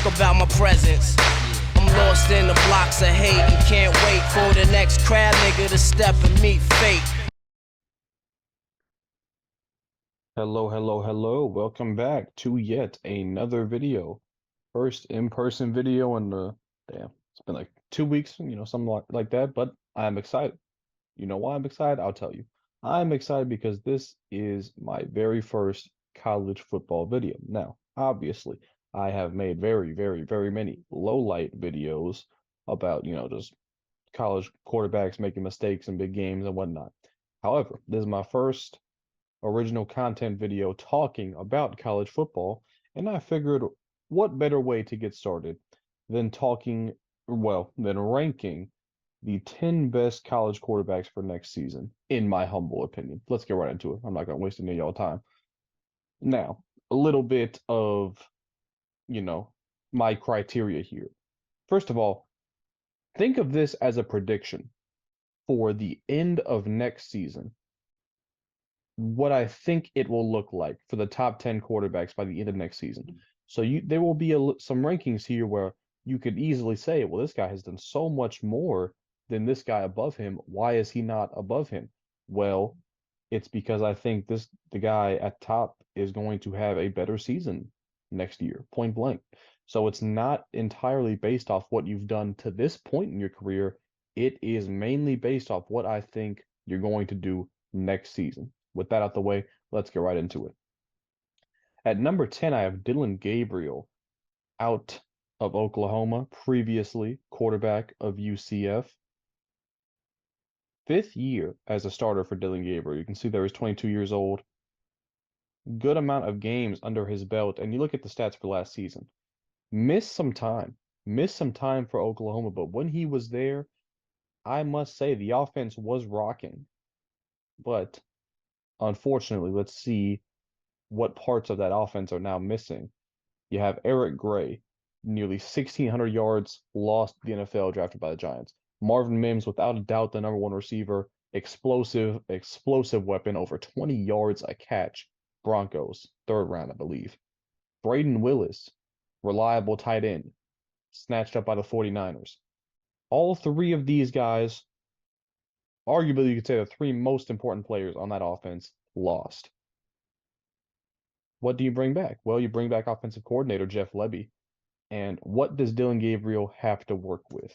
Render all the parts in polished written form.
talk about my presence. I'm lost in the blocks of hate and can't wait for the next crab nigga to step and meet fate. Hello, hello, hello. Welcome back to yet another video. First in-person video in it's been like 2 weeks, something like that, but I'm excited. You know why I'm excited? I'll tell you. I'm excited because this is my very first college football video. Now, obviously, I have made very, very, very many low light videos about, just college quarterbacks making mistakes in big games and whatnot. However, this is my first original content video talking about college football, and I figured what better way to get started than than ranking the 10 best college quarterbacks for next season, in my humble opinion. Let's get right into it. I'm not going to waste any of y'all time. Now, a little bit of, you know, my criteria here. First of all, think of this as a prediction for the end of next season, what I think it will look like for the top 10 quarterbacks by the end of next season. So there will be some rankings here where you could easily say, well, this guy has done so much more than this guy above him. Why is he not above him? Well, it's because I think the guy at top is going to have a better season next year, point blank. So it's not entirely based off what you've done to this point in your career. It is mainly based off what I think you're going to do next season. With that out the way, let's get right into it. At number 10, I have Dillon Gabriel out of Oklahoma, previously quarterback of UCF. Fifth year as a starter for Dillon Gabriel. You can see there he's 22 years old. Good amount of games under his belt. And you look at the stats for last season. Missed some time for Oklahoma, but when he was there, I must say the offense was rocking. But unfortunately, let's see what parts of that offense are now missing. You have Eric Gray, nearly 1,600 yards, lost the NFL, drafted by the Giants. Marvin Mims, without a doubt, the number one receiver, explosive weapon, over 20 yards a catch. Broncos, third round, I believe. Braden Willis, reliable tight end, snatched up by the 49ers. All three of these guys, arguably you could say the three most important players on that offense, lost. What do you bring back? Well, you bring back offensive coordinator Jeff Lebby. And what does Dillon Gabriel have to work with?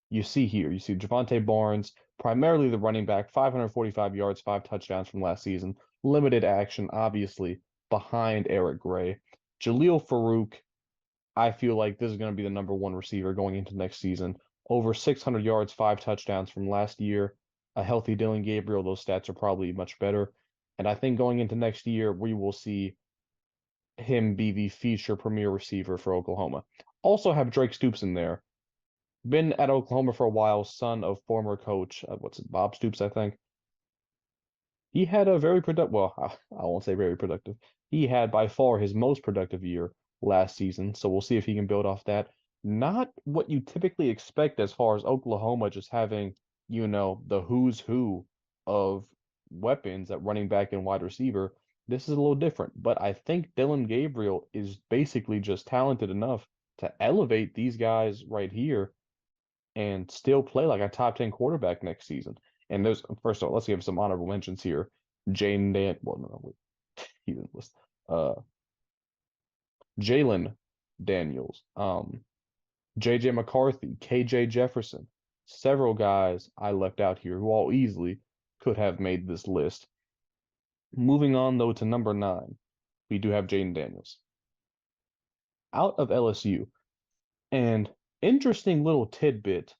You see Javonte Barnes, primarily the running back, 545 yards, 5 touchdowns from last season. Limited action, obviously, behind Eric Gray. Jaleel Farouk, I feel like this is going to be the number one receiver going into next season. Over 600 yards, 5 touchdowns from last year. A healthy Dillon Gabriel, those stats are probably much better. And I think going into next year, we will see him be the feature premier receiver for Oklahoma. Also have Drake Stoops in there. Been at Oklahoma for a while, son of former coach, Bob Stoops, I think. He had a very productive, well, I won't say very productive. He had by far his most productive year last season, so we'll see if he can build off that. Not what you typically expect as far as Oklahoma just having, the who's who of weapons at running back and wide receiver. This is a little different, but I think Dillon Gabriel is basically just talented enough to elevate these guys right here and still play like a top 10 quarterback next season. And first of all, let's give some honorable mentions here. Jalen Daniels, JJ McCarthy, KJ Jefferson, several guys I left out here who all easily could have made this list. Moving on, though, to number 9, we do have Jayden Daniels out of LSU. And interesting little tidbit,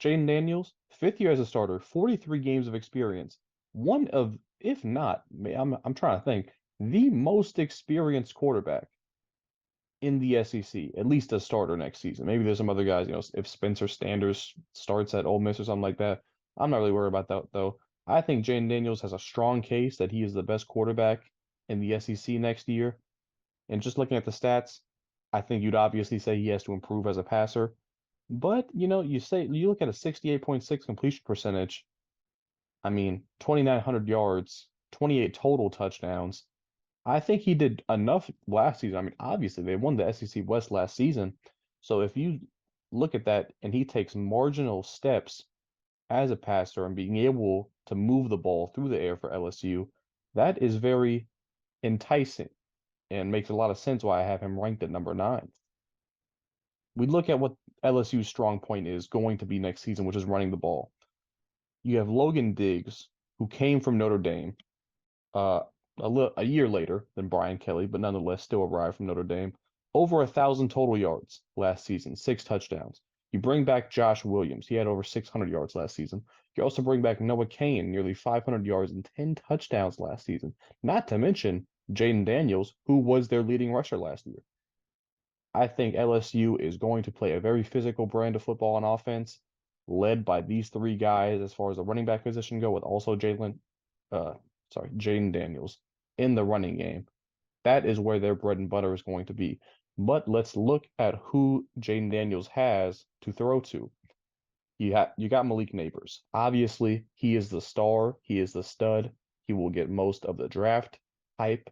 Jayden Daniels, 5th year as a starter, 43 games of experience. One of, if not, I'm trying to think, the most experienced quarterback in the SEC, at least a starter next season. Maybe there's some other guys, if Spencer Sanders starts at Ole Miss or something like that. I'm not really worried about that, though. I think Jayden Daniels has a strong case that he is the best quarterback in the SEC next year. And just looking at the stats, I think you'd obviously say he has to improve as a passer. But, you look at a 68.6 completion percentage. I mean, 2,900 yards, 28 total touchdowns. I think he did enough last season. I mean, obviously they won the SEC West last season. So if you look at that and he takes marginal steps as a passer and being able to move the ball through the air for LSU, that is very enticing and makes a lot of sense why I have him ranked at number 9. We look at what LSU's strong point is going to be next season, which is running the ball. You have Logan Diggs, who came from Notre Dame uh, a year later than Brian Kelly, but nonetheless still arrived from Notre Dame. Over 1,000 total yards last season, 6 touchdowns. You bring back Josh Williams. He had over 600 yards last season. You also bring back Noah Cain, nearly 500 yards and 10 touchdowns last season. Not to mention Jaden Daniels, who was their leading rusher last year. I think LSU is going to play a very physical brand of football on offense, led by these three guys as far as the running back position go, with also uh, Jaden Daniels in the running game. That is where their bread and butter is going to be. But let's look at who Jaden Daniels has to throw to. You got Malik Nabers. Obviously, he is the star. He is the stud. He will get most of the draft hype,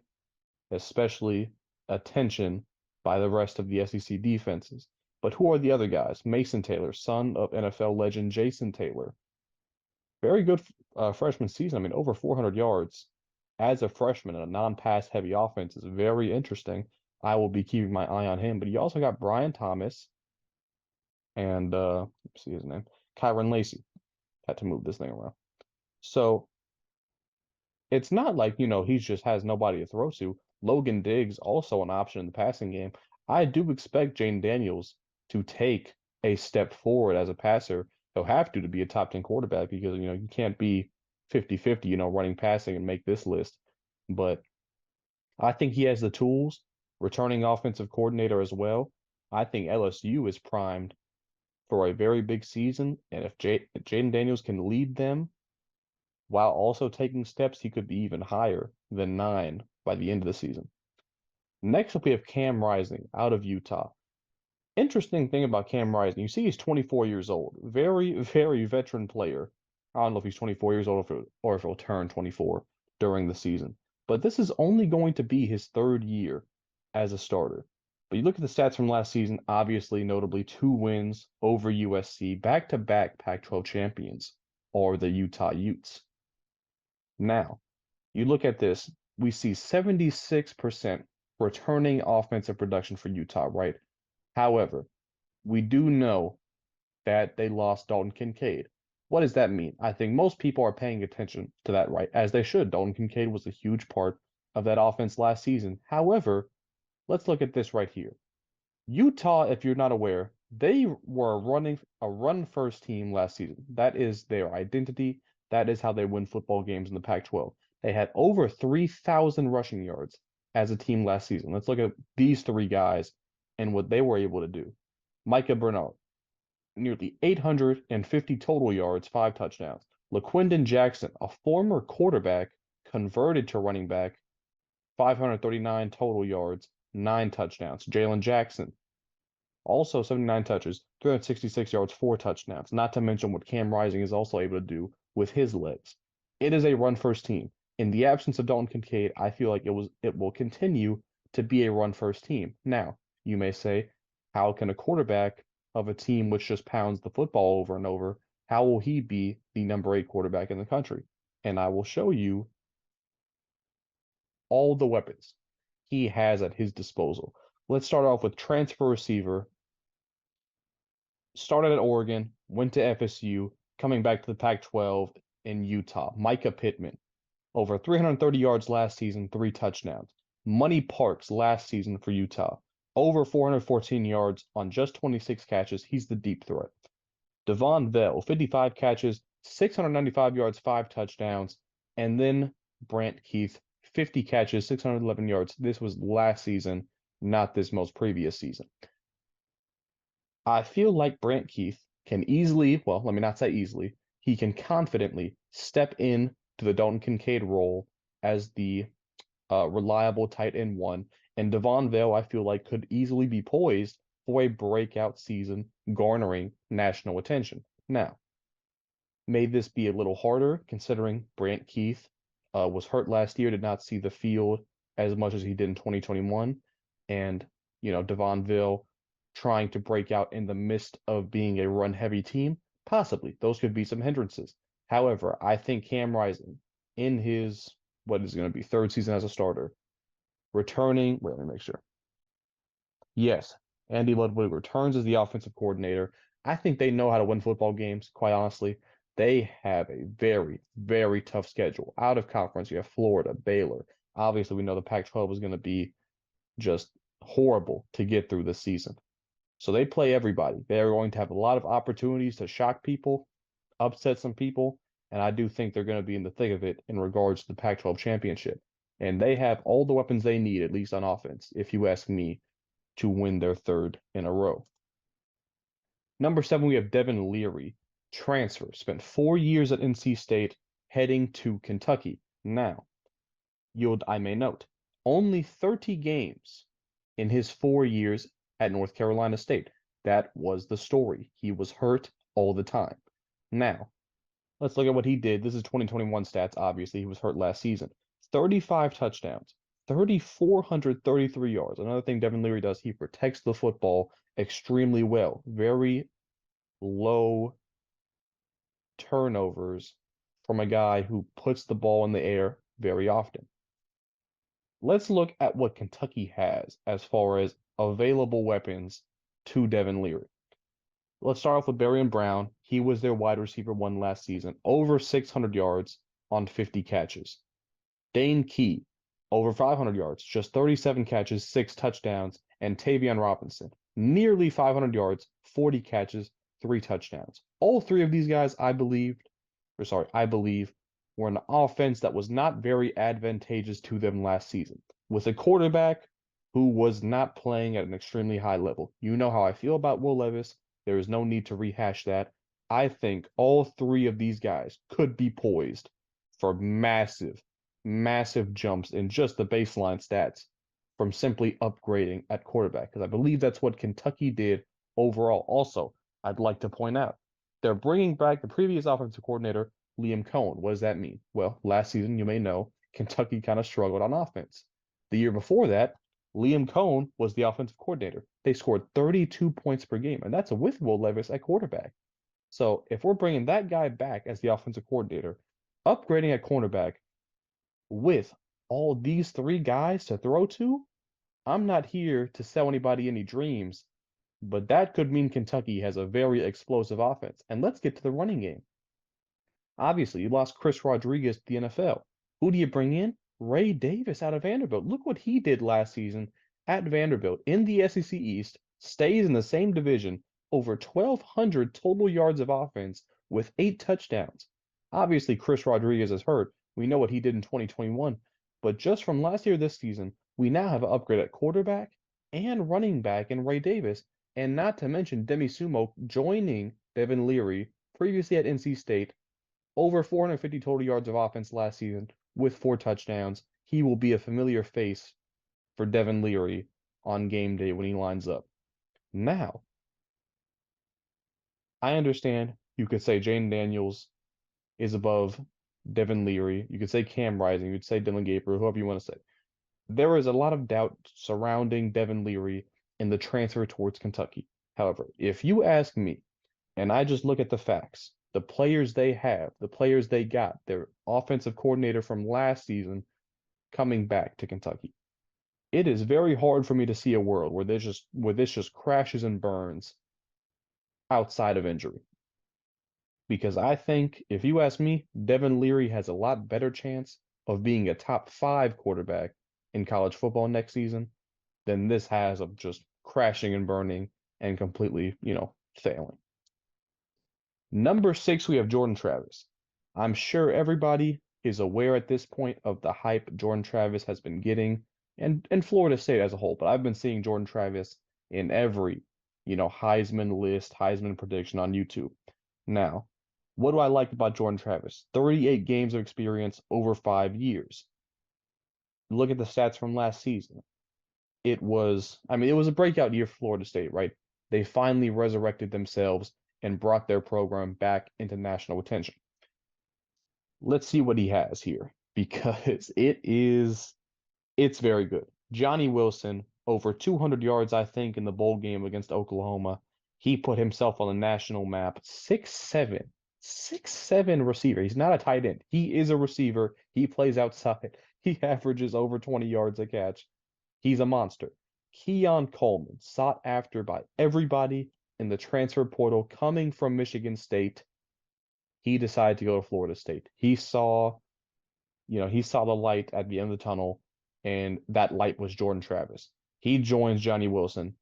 especially attention by the rest of the SEC defenses. But who are the other guys? Mason Taylor, son of NFL legend Jason Taylor. Very good freshman season. I mean, over 400 yards as a freshman in a non-pass heavy offense is very interesting. I will be keeping my eye on him. But you also got Brian Thomas and let's see his name, Kyron Lacey. Had to move this thing around. So it's not like, he just has nobody to throw to. Logan Diggs also an option in the passing game. I do expect Jane Daniels to take a step forward as a passer. He'll have to be a top 10 quarterback because, you can't be 50-50, running passing and make this list. But I think he has the tools, returning offensive coordinator as well. I think LSU is primed for a very big season. And if Jaden Daniels can lead them while also taking steps, he could be even higher than 9 by the end of the season. Next up, we have Cam Rising out of Utah. Interesting thing about Cam Rising, you see he's 24 years old. Very, very veteran player. I don't know if he's 24 years old or if he'll turn 24 during the season. But this is only going to be his 3rd year as a starter. But you look at the stats from last season, obviously, notably 2 wins over USC, back-to-back Pac-12 champions are the Utah Utes. Now, you look at this, we see 76% returning offensive production for Utah, right? However, we do know that they lost Dalton Kincaid. What does that mean? I think most people are paying attention to that, right? As they should. Dalton Kincaid was a huge part of that offense last season. However, let's look at this right here. Utah, if you're not aware, they were running a run-first team last season. That is their identity. That is how they win football games in the Pac-12. They had over 3,000 rushing yards as a team last season. Let's look at these 3 guys and what they were able to do. Micah Bernard, nearly 850 total yards, 5 touchdowns. LaQuindon Jackson, a former quarterback converted to running back, 539 total yards, 9 touchdowns. Jalen Jackson, also 79 touches, 366 yards, 4 touchdowns. Not to mention what Cam Rising is also able to do with his legs. It is a run-first team. In the absence of Dalton Kincaid, I feel like it will continue to be a run-first team. Now, you may say, how can a quarterback of a team which just pounds the football over and over, how will he be the number 8 quarterback in the country? And I will show you all the weapons he has at his disposal. Let's start off with transfer receiver. Started at Oregon, went to FSU, coming back to the Pac-12 in Utah. Micah Pittman, over 330 yards last season, 3 touchdowns. Money Parks last season for Utah, over 414 yards on just 26 catches. He's the deep threat. Devon Vell, 55 catches, 695 yards, 5 touchdowns. And then Brant Keith, 50 catches, 611 yards. This was last season, not this most previous season. I feel like Brant Keith can easily, well, let me not say easily, he can confidently step in to the Dalton Kincaid role as the reliable tight end 1. And Devon Vale, I feel like, could easily be poised for a breakout season, garnering national attention. Now, may this be a little harder considering Brant Keith was hurt last year, did not see the field as much as he did in 2021, and Devonville trying to break out in the midst of being a run-heavy team, possibly those could be some hindrances. However, I think Cam Rising in his what is going to be third season as a starter, returning. Wait, let me make sure. Yes, Andy Ludwig returns as the offensive coordinator. I think they know how to win football games, quite honestly. They have a very, very tough schedule. Out of conference, you have Florida, Baylor. Obviously, we know the Pac-12 is going to be just horrible to get through this season. So they play everybody. They're going to have a lot of opportunities to shock people, upset some people, and I do think they're going to be in the thick of it in regards to the Pac-12 championship. And they have all the weapons they need, at least on offense, if you ask me, to win their third in a row. Number 7, we have Devin Leary, transfer, spent 4 years at NC State, heading to Kentucky. Now, I may note, only 30 games in his 4 years at North Carolina State. That was the story. He was hurt all the time. Now, let's look at what he did. This is 2021 stats, obviously. He was hurt last season. 35 touchdowns, 3,433 yards. Another thing Devin Leary does, he protects the football extremely well. Very low turnovers from a guy who puts the ball in the air very often. Let's look at what Kentucky has as far as available weapons to Devin Leary. Let's start off with Barion Brown. He was their wide receiver 1 last season, over 600 yards on 50 catches. Dane Key, over 500 yards, just 37 catches, 6 touchdowns, and Tavion Robinson, nearly 500 yards, 40 catches, 3 touchdowns. All 3 of these guys, I believe, were an offense that was not very advantageous to them last season, with a quarterback who was not playing at an extremely high level. You know how I feel about Will Levis. There is no need to rehash that. I think all 3 of these guys could be poised for massive, massive jumps in just the baseline stats from simply upgrading at quarterback, because I believe that's what Kentucky did overall. Also, I'd like to point out, they're bringing back the previous offensive coordinator, Liam Cohen. What does that mean? Well, last season, you may know, Kentucky kind of struggled on offense. The year before that, Liam Cohen was the offensive coordinator. They scored 32 points per game, and that's with Will Levis at quarterback. So if we're bringing that guy back as the offensive coordinator, upgrading at cornerback with all these 3 guys to throw to, I'm not here to sell anybody any dreams, but that could mean Kentucky has a very explosive offense. And let's get to the running game. Obviously, you lost Chris Rodriguez to the NFL. Who do you bring in? Ray Davis out of Vanderbilt. Look what he did last season at Vanderbilt in the SEC East, stays in the same division, over 1,200 total yards of offense with 8 touchdowns. Obviously, Chris Rodriguez is hurt. We know what he did in 2021. But just from last year this season, we now have an upgrade at quarterback and running back in Ray Davis, and not to mention Demi Sumo joining Devin Leary, previously at NC State, over 450 total yards of offense last season with 4 touchdowns. He will be a familiar face for Devin Leary on game day when he lines up. Now, I understand you could say Jane Daniels is above Devin Leary. You could say Cam Rising. You could say Dylan Gabriel, whoever you want to say. There is a lot of doubt surrounding Devin Leary in the transfer towards Kentucky. However, if you ask me, and I just look at the facts, the players they have, the players they got, their offensive coordinator from last season coming back to Kentucky, it is very hard for me to see a world where this just crashes and burns outside of injury. Because I think, if you ask me, Devin Leary has a lot better chance of being a top 5 quarterback in college football next season than this has of just crashing and burning and completely, failing. Number 6, we have Jordan Travis. I'm sure everybody is aware at this point of the hype Jordan Travis has been getting, and Florida State as a whole, but I've been seeing Jordan Travis in every, Heisman list, Heisman prediction on YouTube. Now, what do I like about Jordan Travis? 38 games of experience over 5 years. Look at the stats from last season. It was a breakout year for Florida State, right? They finally resurrected themselves and brought their program back into national attention. Let's see what he has here, because it is It's very good. Johnny Wilson, over 200 yards, I think, in the bowl game against Oklahoma. He put himself on the national map. 6'7", 6'7" receiver. He's not a tight end. He is a receiver. He plays outside. He averages over 20 yards a catch. He's a monster. Keon Coleman, sought after by everybody in the transfer portal, coming from Michigan State. He decided to go to Florida State. He saw the light at the end of the tunnel, and that light was Jordan Travis. He joins Johnny Wilson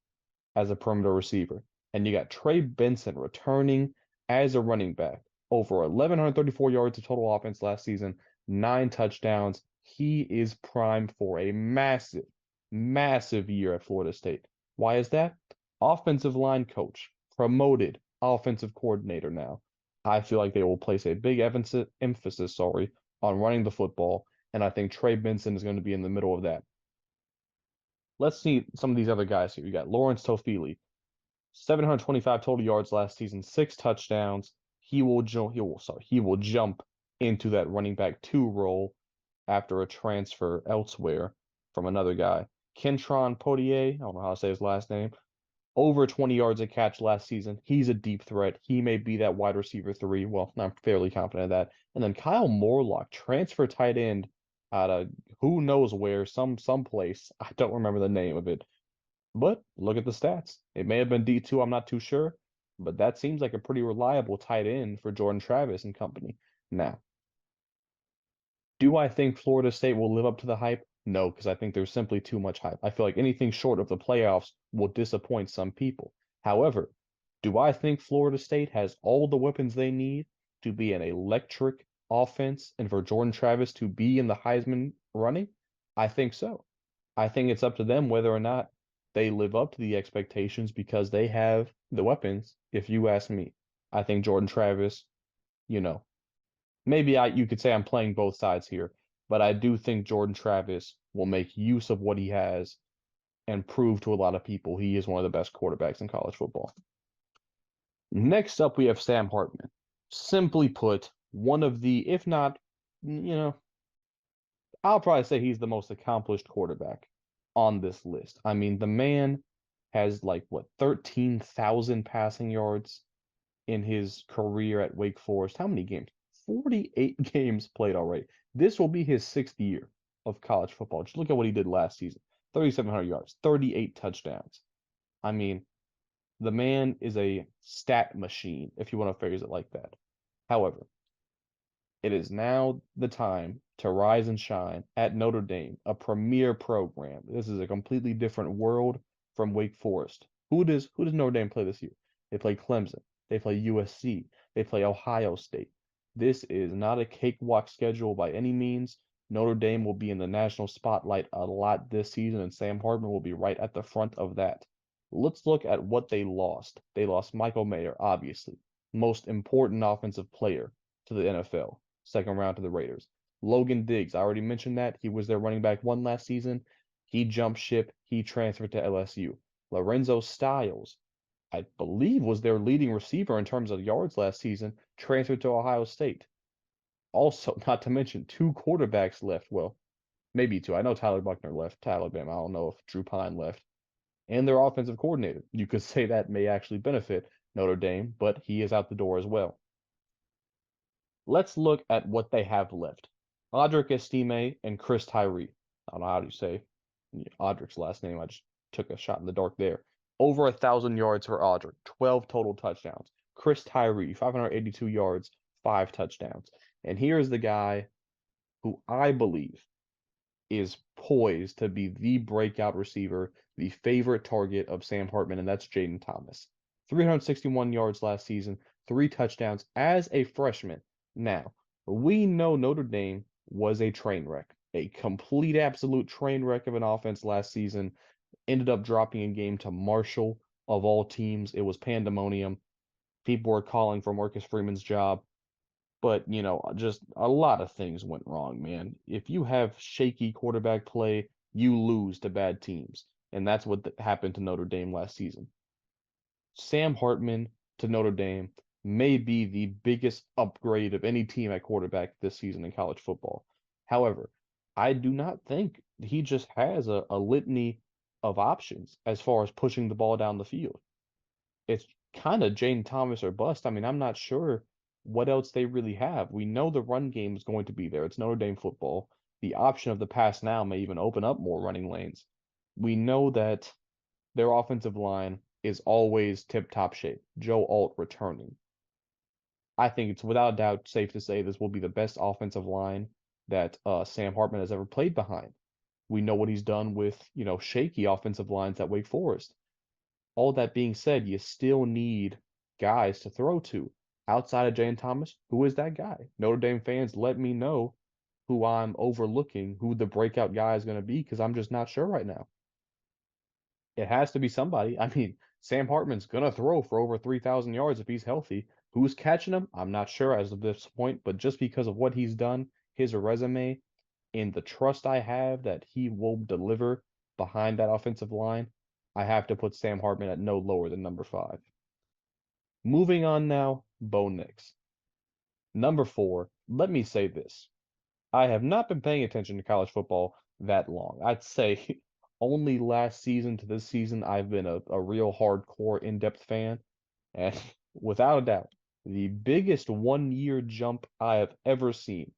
as a perimeter receiver. And you got Trey Benson returning as a running back. Over 1,134 yards of total offense last season, 9 touchdowns. He is primed for a massive, massive year at Florida State. Why is that? Offensive line coach, promoted offensive coordinator now. I feel like they will place a big emphasis on running the football, and I think Trey Benson is going to be in the middle of that. Let's see some of these other guys here. You got Lawrence Tofili, 725 total yards last season, 6 touchdowns. He will jump into that running back 2 role after a transfer elsewhere from another guy. Kentron Potier, I don't know how to say his last name, over 20 yards a catch last season. He's a deep threat. He may be that wide receiver 3. Well, I'm fairly confident of that. And then Kyle Morlock, transfer tight end out of who knows where, some place. I don't remember the name of it. But look at the stats. It may have been D2, I'm not too sure. But that seems like a pretty reliable tight end for Jordan Travis and company. Now, do I think Florida State will live up to the hype? No, because I think there's simply too much hype. I feel like anything short of the playoffs will disappoint some people. However, do I think Florida State has all the weapons they need to be an electric offense and for Jordan Travis to be in the Heisman running? I think so. I think it's up to them whether or not they live up to the expectations because they have the weapons, if you ask me. I think Jordan Travis, maybe you could say I'm playing both sides here, but I do think Jordan Travis will make use of what he has and prove to a lot of people he is one of the best quarterbacks in college football. Next up, we have Sam Hartman. Simply put, one of the, if not, I'll probably say he's the most accomplished quarterback on this list. I mean, the man has 13,000 passing yards in his career at Wake Forest. How many games? 48 games played already. This will be his 6th year of college football. Just look at what he did last season. 3,700 yards, 38 touchdowns. I mean, the man is a stat machine, if you want to phrase it like that. However, it is now the time to rise and shine at Notre Dame, a premier program. This is a completely different world from Wake Forest. Who does Notre Dame play this year? They play Clemson. They play USC. They play Ohio State. This is not a cakewalk schedule by any means. Notre Dame will be in the national spotlight a lot this season, and Sam Hartman will be right at the front of that. Let's look at what they lost. They lost Michael Mayer, obviously, most important offensive player to the NFL, 2nd round to the Raiders. Logan Diggs, I already mentioned that. He was their running back 1 last season. He jumped ship. He transferred to LSU. Lorenzo Styles, I believe, was their leading receiver in terms of yards last season, transferred to Ohio State. Also, not to mention, 2 quarterbacks left. Well, maybe 2. I know Tyler Buckner left to Alabama. I don't know if Drew Pine left. And their offensive coordinator. You could say that may actually benefit Notre Dame, but he is out the door as well. Let's look at what they have left. Audric Estime and Chris Tyree. I don't know how to say Audric's last name. I just took a shot in the dark there. Over 1,000 yards for Audric, 12 total touchdowns. Chris Tyree, 582 yards, 5 touchdowns. And here's the guy who I believe is poised to be the breakout receiver, the favorite target of Sam Hartman, and that's Jaden Thomas. 361 yards last season, 3 touchdowns as a freshman. Now, we know Notre Dame was a train wreck, a complete absolute train wreck of an offense last season. Ended up dropping a game to Marshall of all teams. It was pandemonium. People were calling for Marcus Freeman's job. But, just a lot of things went wrong, man. If you have shaky quarterback play, you lose to bad teams. And that's what happened to Notre Dame last season. Sam Hartman to Notre Dame may be the biggest upgrade of any team at quarterback this season in college football. However, I do not think he just has a litany of options as far as pushing the ball down the field. It's kind of Jane Thomas or bust. I mean, I'm not sure what else they really have. We know the run game is going to be there. It's Notre Dame football. The option of the pass now may even open up more running lanes. We know that their offensive line is always tip-top shape. Joe Alt returning. I think it's without a doubt safe to say this will be the best offensive line that Sam Hartman has ever played behind. We know what he's done with, shaky offensive lines at Wake Forest. All that being said, you still need guys to throw to. Outside of Jane Thomas, who is that guy? Notre Dame fans, let me know who I'm overlooking, who the breakout guy is going to be, because I'm just not sure right now. It has to be somebody. I mean, Sam Hartman's going to throw for over 3,000 yards if he's healthy. Who's catching him? I'm not sure as of this point, but just because of what he's done, his resume, and the trust I have that he will deliver behind that offensive line, I have to put Sam Hartman at no lower than number 5. Moving on now, Bo Nix. Number 4, let me say this. I have not been paying attention to college football that long. I'd say only last season to this season, I've been a real hardcore in-depth fan. And without a doubt, the biggest 1-year jump I have ever seen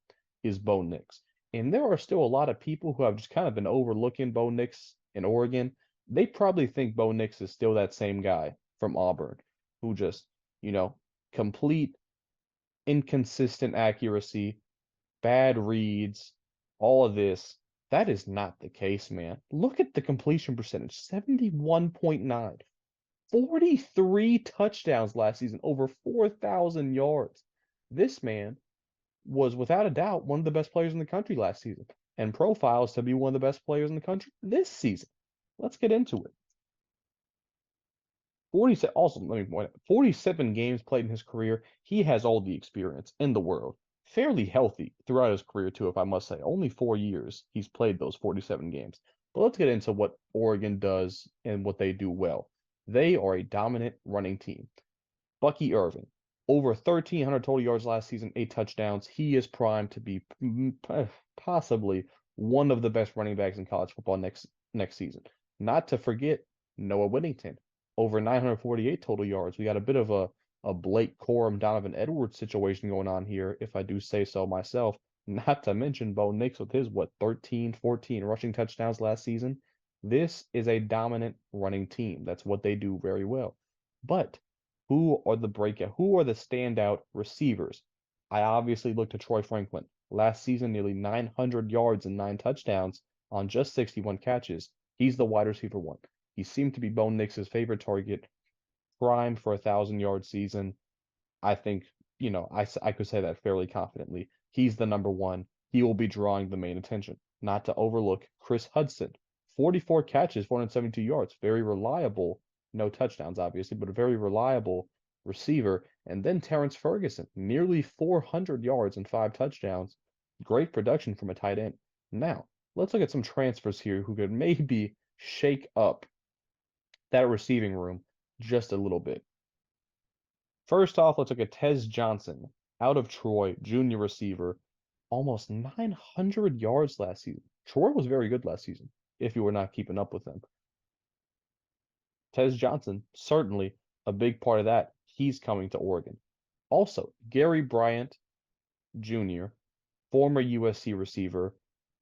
is Bo Nix. And there are still a lot of people who have just kind of been overlooking Bo Nix in Oregon. They probably think Bo Nix is still that same guy from Auburn who just, complete inconsistent accuracy, bad reads, all of this. That is not the case, man. Look at the completion percentage, 71.9. 43 touchdowns last season, over 4,000 yards. This man was without a doubt one of the best players in the country last season and profiles to be one of the best players in the country this season. Let's get into it. 47, also, let me point out, 47 games played in his career. He has all the experience in the world. Fairly healthy throughout his career, too, if I must say. Only 4 years he's played those 47 games. But let's get into what Oregon does and what they do well. They are a dominant running team. Bucky Irving, over 1,300 total yards last season, 8 touchdowns. He is primed to be possibly one of the best running backs in college football next season. Not to forget Noah Whittington, over 948 total yards. We got a bit of a Blake Corum, Donovan Edwards situation going on here, if I do say so myself. Not to mention Bo Nix with his, 13, 14 rushing touchdowns last season. This is a dominant running team. That's what they do very well. But who are the breakout? Who are the standout receivers? I obviously look to Troy Franklin. Last season, nearly 900 yards and 9 touchdowns on just 61 catches. He's the wide receiver 1. He seemed to be Bo Nix's favorite target, primed for a 1,000-yard season. I think, I could say that fairly confidently. He's the number 1. He will be drawing the main attention. Not to overlook Chris Hudson, 44 catches, 472 yards. Very reliable. No touchdowns, obviously, but a very reliable receiver. And then Terrence Ferguson, nearly 400 yards and 5 touchdowns. Great production from a tight end. Now, let's look at some transfers here who could maybe shake up that receiving room just a little bit. First off, let's look at Tez Johnson, out of Troy, junior receiver, almost 900 yards last season. Troy was very good last season, if you were not keeping up with them. Tez Johnson, certainly a big part of that. He's coming to Oregon. Also, Gary Bryant Jr., former USC receiver,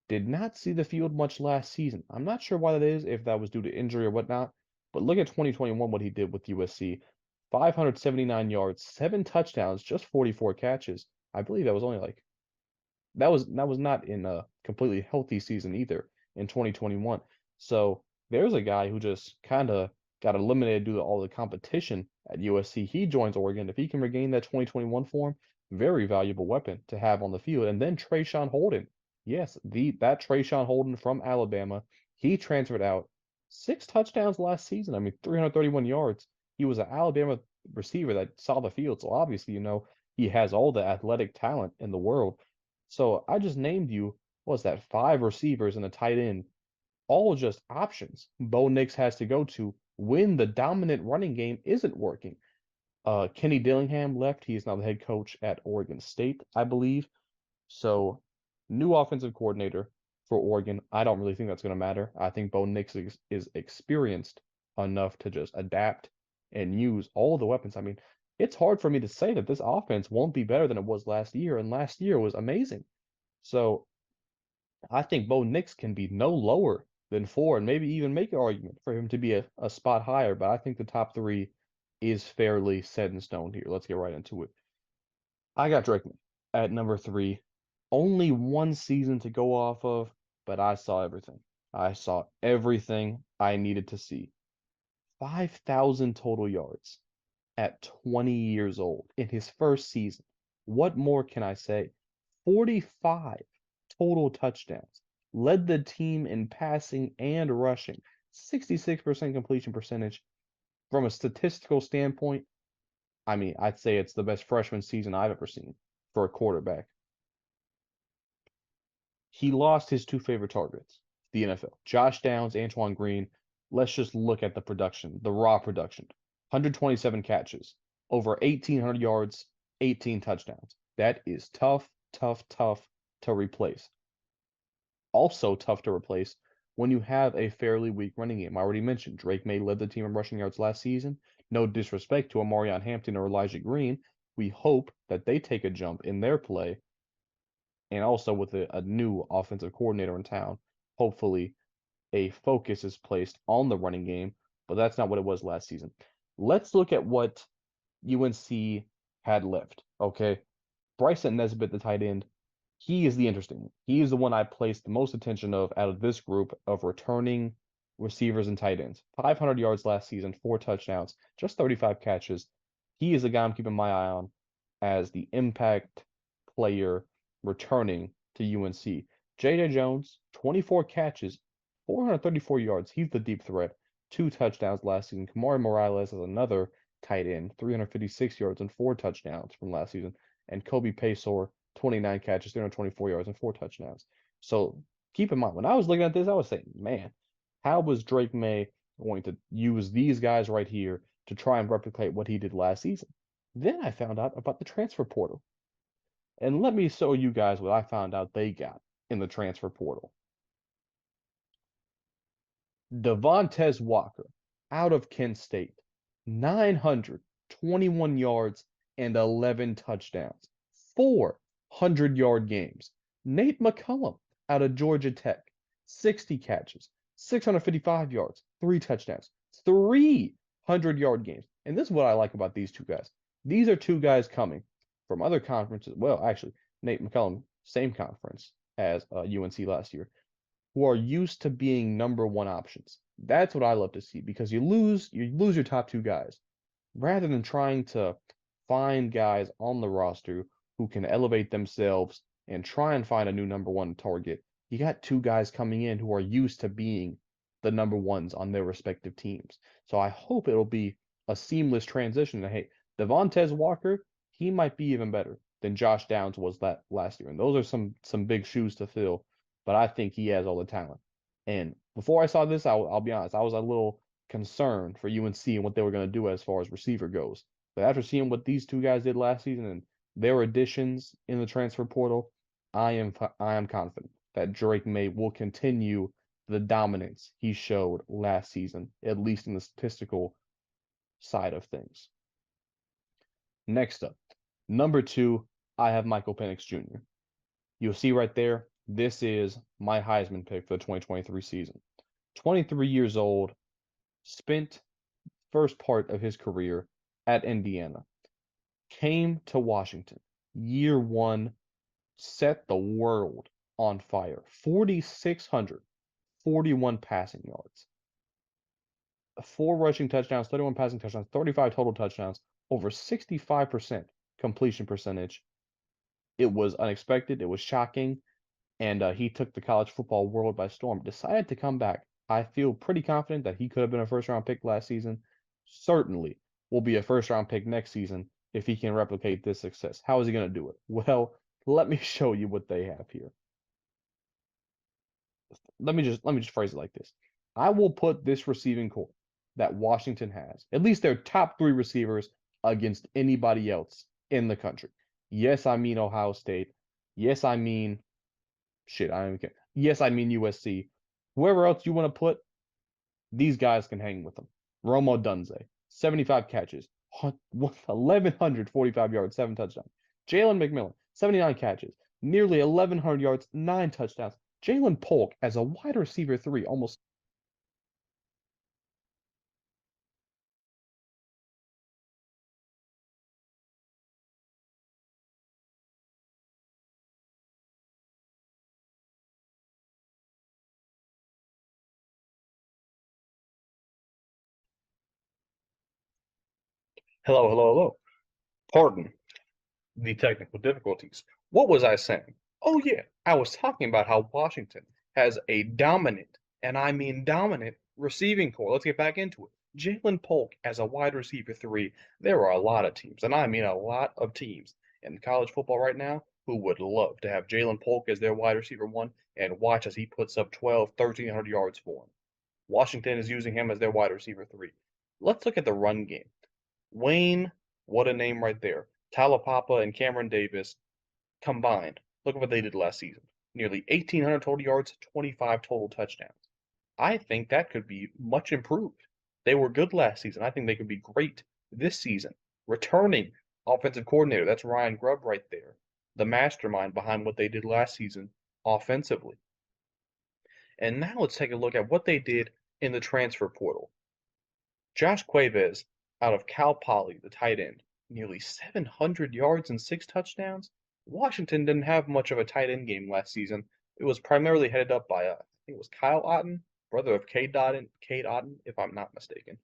did not see the field much last season. I'm not sure why that is, if that was due to injury or whatnot, but look at 2021, what he did with USC. 579 yards, 7 touchdowns, just 44 catches. I believe that was only that was not in a completely healthy season either in 2021. So there's a guy who just kind of got eliminated due to all the competition at USC. He joins Oregon. If he can regain that 2021 form, very valuable weapon to have on the field. And then Trayshawn Holden. Yes, that Trayshawn Holden from Alabama. He transferred out, 6 touchdowns last season. I mean, 331 yards. He was an Alabama receiver that saw the field. So obviously, he has all the athletic talent in the world. So I just named you, what's that, 5 receivers and a tight end, all just options Bo Nix has to go to when the dominant running game isn't working. Kenny Dillingham left. He is now the head coach at Oregon State, I believe. So new offensive coordinator. for Oregon. I don't really think that's going to matter. I think Bo Nix is experienced enough to just adapt and use all the weapons. I mean, it's hard for me to say that this offense won't be better than it was last year, and last year was amazing. So I think Bo Nix can be no lower than 4 and maybe even make an argument for him to be a spot higher. But I think the top 3 is fairly set in stone here. Let's get right into it. I got Drake May at number 3. Only one season to go off of, but I saw everything. I saw everything I needed to see. 5,000 total yards at 20 years old in his first season. What more can I say? 45 total touchdowns. Led the team in passing and rushing. 66% completion percentage. From a statistical standpoint, I mean, I'd say it's the best freshman season I've ever seen for a quarterback. He lost his 2 favorite targets, the NFL. Josh Downs, Antoine Green. Let's just look at the production, the raw production. 127 catches, over 1,800 yards, 18 touchdowns. That is tough, tough, tough to replace. Also tough to replace when you have a fairly weak running game. I already mentioned Drake May led the team in rushing yards last season. No disrespect to Amarion Hampton or Elijah Green. We hope that they take a jump in their play. And also with a new offensive coordinator in town, hopefully a focus is placed on the running game, but that's not what it was last season. Let's look at what UNC had left, okay? Bryson Nesbitt, the tight end, he is the interesting one. He is the one I placed the most attention of out of this group of returning receivers and tight ends. 500 yards last season, 4 touchdowns, just 35 catches. He is the guy I'm keeping my eye on as the impact player returning to UNC. J.J. Jones, 24 catches, 434 yards. He's the deep threat. 2 touchdowns last season. Kamari Morales is another tight end, 356 yards and 4 touchdowns from last season. And Kobe Paysor, 29 catches, 324 yards and 4 touchdowns. So keep in mind, when I was looking at this, I was saying, man, how was Drake May going to use these guys right here to try and replicate what he did last season? Then I found out about the transfer portal. And let me show you guys what I found out they got in the transfer portal. Devontae Walker out of Kent State, 921 yards and 11 touchdowns, 400-yard games. Nate McCullum out of Georgia Tech, 60 catches, 655 yards, 3 touchdowns, 300-yard games. And this is what I like about these 2 guys. These are 2 guys coming from other conferences. Well, actually, Nate McCullum, same conference as UNC last year, who are used to being number 1 options. That's what I love to see, because you lose your top 2 guys rather than trying to find guys on the roster who can elevate themselves and try and find a new number 1 target. You got 2 guys coming in who are used to being the number 1s on their respective teams. So I hope it'll be a seamless transition. And hey, Devontae Walker, he might be even better than Josh Downs was that last year. And those are some big shoes to fill, but I think he has all the talent. And before I saw this, I'll be honest, I was a little concerned for UNC and what they were going to do as far as receiver goes. But after seeing what these 2 guys did last season and their additions in the transfer portal, I am confident that Drake May will continue the dominance he showed last season, at least in the statistical side of things. Next up, number 2, I have Michael Penix Jr. You'll see right there, this is my Heisman pick for the 2023 season. 23 years old, spent first part of his career at Indiana. Came to Washington, year 1, set the world on fire. 4,641 passing yards. 4 rushing touchdowns, 31 passing touchdowns, 35 total touchdowns, over 65% completion percentage. It was unexpected. It was shocking. And he took the college football world by storm. Decided to come back. I feel pretty confident that he could have been a first-round pick last season. Certainly will be a first-round pick next season if he can replicate this success. How is he going to do it? Well, let me show you what they have here. Let me just phrase it like this. I will put this receiving core that Washington has, at least their top 3 receivers, against anybody else in the country. Yes, I mean Ohio State. Yes, I mean I don't even care. Yes, I mean USC. Whoever else you want to put, these guys can hang with them. Romo Dunze, 75 catches, 1,145 yards, 7 touchdowns. Jalen McMillan, 79 catches, nearly 1,100 yards, 9 touchdowns. Jalen Polk as a wide receiver 3, almost. Hello, hello, hello. Pardon the technical difficulties. What was I saying? Oh, yeah, I was talking about how Washington has a dominant, and I mean dominant, receiving core. Let's get back into it. Jalen Polk as a wide receiver 3. There are a lot of teams, and I mean a lot of teams in college football right now who would love to have Jalen Polk as their wide receiver 1 and watch as he puts up 12, 1,300 yards for them. Washington is using him as their wide receiver 3. Let's look at the run game. Wayne, what a name right there. Talapapa and Cameron Davis combined. Look at what they did last season. Nearly 1,800 total yards, 25 total touchdowns. I think that could be much improved. They were good last season. I think they could be great this season. Returning offensive coordinator, that's Ryan Grubb right there, the mastermind behind what they did last season offensively. And now let's take a look at what they did in the transfer portal. Josh Cuevas out of Cal Poly, the tight end, nearly 700 yards and 6 touchdowns. Washington didn't have much of a tight end game last season. It was primarily headed up by, I think it was Kyle Otten, brother of Cade Otten, if I'm not mistaken.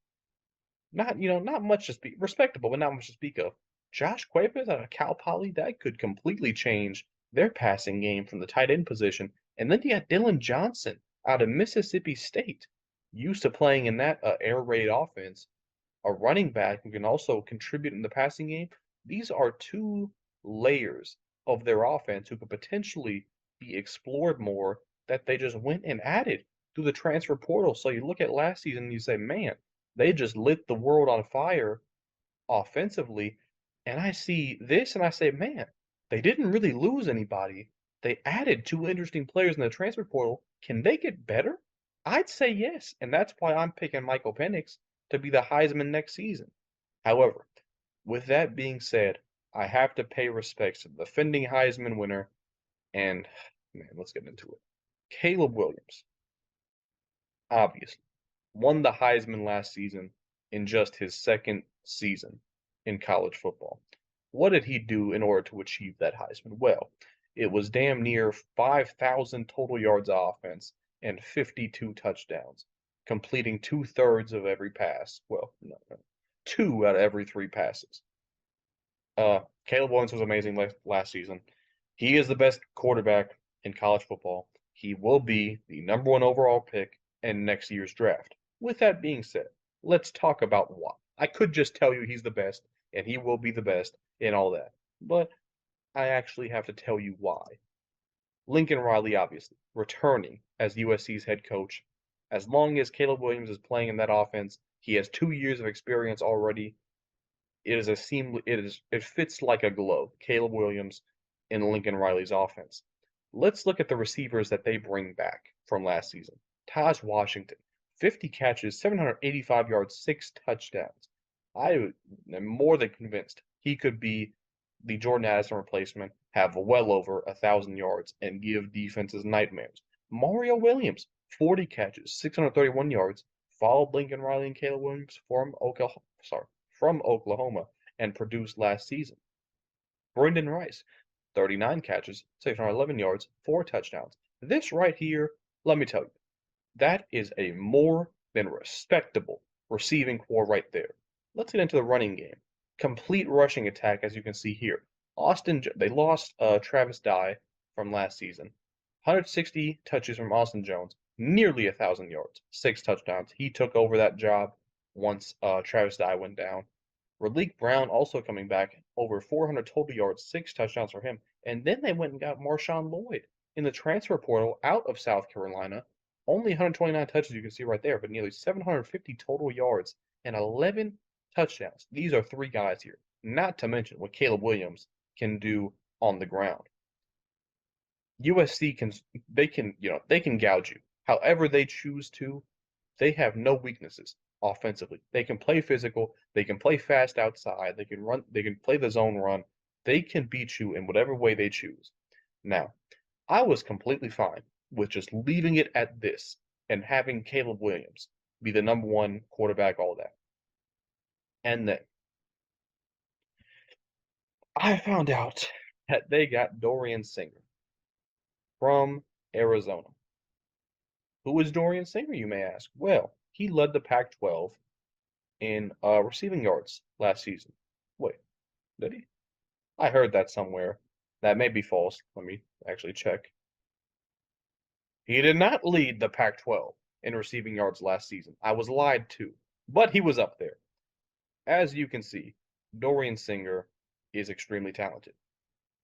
Not much to speak, respectable, but not much to speak of. Josh Cuevas out of Cal Poly, that could completely change their passing game from the tight end position. And then you got Dylan Johnson out of Mississippi State, used to playing in that air raid offense, a running back who can also contribute in the passing game. These are two layers of their offense who could potentially be explored more that they just went and added through the transfer portal. So you look at last season and you say, man, they just lit the world on fire offensively. And I see this and I say, man, they didn't really lose anybody. They added two interesting players in the transfer portal. Can they get better? I'd say yes. And that's why I'm picking Michael Penix to be the Heisman next season. However, with that being said, I have to pay respects to the defending Heisman winner. And, man, let's get into it. Caleb Williams, obviously, won the Heisman last season in just his second season in college football. What did he do in order to achieve that Heisman? Well, it was damn near 5,000 total yards of offense and 52 touchdowns, completing 2/3 of every pass. Well, no, 2 out of every 3 passes. Caleb Williams was amazing last season. He is the best quarterback in college football. He will be the #1 overall pick in next year's draft. With that being said, let's talk about why. I could just tell you he's the best and he will be the best and all that, but I actually have to tell you why. Lincoln Riley, obviously, returning as USC's head coach. As long as Caleb Williams is playing in that offense, he has 2 years of experience already. It fits like a glove. Caleb Williams in Lincoln Riley's offense. Let's look at the receivers that they bring back from last season. Taj Washington, 50 catches, 785 yards, 6 touchdowns. I am more than convinced he could be the Jordan Addison replacement, have well over 1,000 yards, and give defenses nightmares. Mario Williams, 40 catches, 631 yards, followed Lincoln Riley and Caleb Williams from Oklahoma and produced last season. Brendan Rice, 39 catches, 611 yards, 4 touchdowns. This right here, let me tell you, that is a more than respectable receiving core right there. Let's get into the running game. Complete rushing attack, as you can see here. They lost Travis Dye from last season. 160 touches from Austin Jones, nearly 1,000 yards, 6 touchdowns. He took over that job once Travis Dye went down. Raleek Brown also coming back, over 400 total yards, 6 touchdowns for him. And then they went and got Marshawn Lloyd in the transfer portal out of South Carolina. Only 129 touches, you can see right there, but nearly 750 total yards and 11 touchdowns. These are 3 guys here, not to mention what Caleb Williams can do on the ground. USC can gouge you however they choose to. They have no weaknesses offensively. They can play physical, they can play fast outside, they can run, they can play the zone run. They can beat you in whatever way they choose. Now, I was completely fine with just leaving it at this and having Caleb Williams be the #1 quarterback, all that. And then I found out that they got Dorian Singer from Arizona. Who is Dorian Singer, you may ask? Well, he led the Pac-12 in receiving yards last season. Wait, did he? I heard that somewhere. That may be false. Let me actually check. He did not lead the Pac-12 in receiving yards last season. I was lied to, but he was up there. As you can see, Dorian Singer is extremely talented.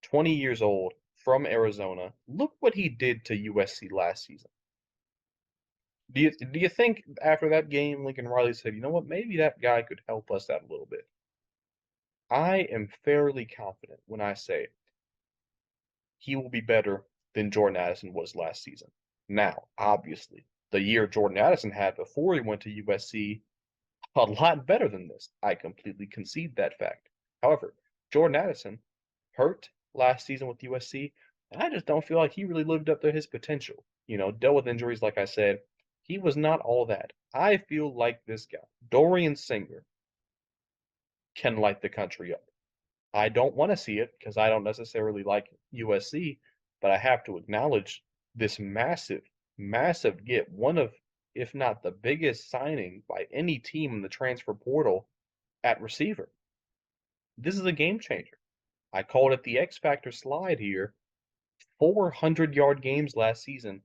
20 years old, from Arizona. Look what he did to USC last season. Do you think after that game, Lincoln Riley said, you know what, maybe that guy could help us out a little bit? I am fairly confident when I say he will be better than Jordan Addison was last season. Now, obviously, the year Jordan Addison had before he went to USC, a lot better than this. I completely concede that fact. However, Jordan Addison hurt last season with USC, and I just don't feel like he really lived up to his potential. Dealt with injuries, like I said. He was not all that. I feel like this guy, Dorian Singer, can light the country up. I don't want to see it because I don't necessarily like USC, but I have to acknowledge this massive, massive get. One of, if not the biggest signing by any team in the transfer portal at receiver. This is a game changer. I called it the X Factor slide here. 400-yard games last season.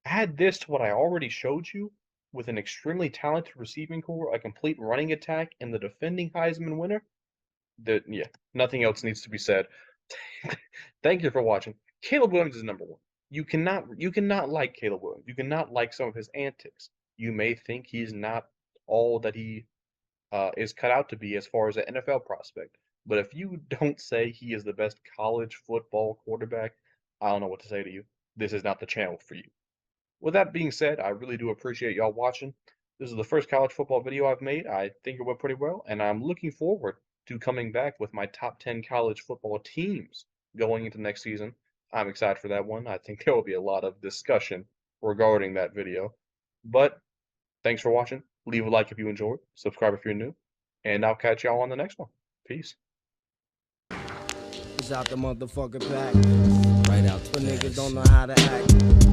Add this to what I already showed you with an extremely talented receiving core, a complete running attack, and the defending Heisman winner. Nothing else needs to be said. Thank you for watching. Caleb Williams is #1. You cannot like Caleb Williams. You cannot like some of his antics. You may think he's not all that he is cut out to be as far as an NFL prospect. But if you don't say he is the best college football quarterback, I don't know what to say to you. This is not the channel for you. With that being said, I really do appreciate y'all watching. This is the first college football video I've made. I think it went pretty well, and I'm looking forward to coming back with my top 10 college football teams going into next season. I'm excited for that one. I think there will be a lot of discussion regarding that video. But thanks for watching. Leave a like if you enjoyed. Subscribe if you're new. And I'll catch y'all on the next one. Peace. It's out the motherfucking pack. Right out the niggas don't know how to act.